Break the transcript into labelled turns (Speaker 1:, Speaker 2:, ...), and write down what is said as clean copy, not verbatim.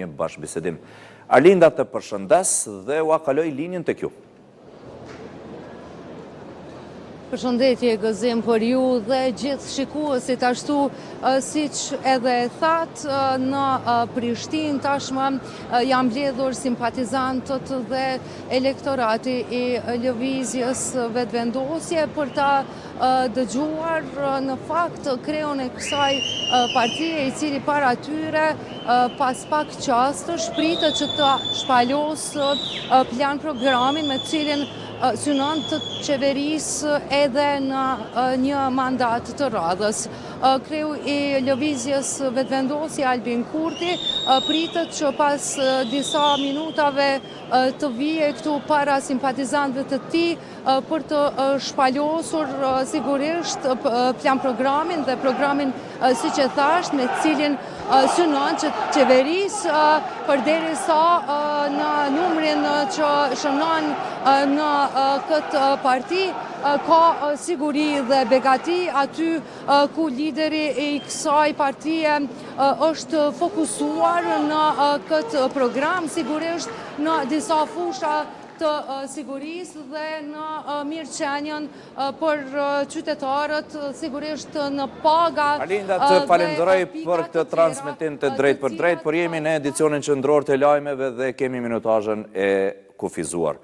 Speaker 1: një bashkëbisedim. Arlinda, të përshëndes dhe ua kaloj linjën të kju.
Speaker 2: Përshëndetje gëzim për ju dhe gjithë shikuesit, ashtu siç edhe thatë në Prishtinë tashmë janë mbledhur simpatizantët dhe elektorati i lëvizjes vetëvendosje për ta dëgjuar në fakt kreun e kësaj partie, i cili para tyre pas pak qastësh pritet që të shpalosë plan programin me cilin synon të qeverisë edhe në një mandat të radhës. Kreu i lëvizjes vetëvendosje Albin Kurti pritet që pas disa minutave të vije këtu para simpatizantëve të tij për të shpalosur sigurisht plan programin dhe programin siç e thash, me cilin synon që qeverisë përderisa në numrin që shënon në këtë parti ka siguri dhe begati aty ku lideri i kësaj partie është fokusuar në këtë program, sigurisht në disa fusha të sigurisë dhe në mirëqenjen për qytetarët, sigurisht në paga.
Speaker 1: Arlinda, të falenderoj për këtë transmetim të drejt për drejt, por jemi në edicionin qendror të lajmeve dhe kemi minutazhin e kufizuar.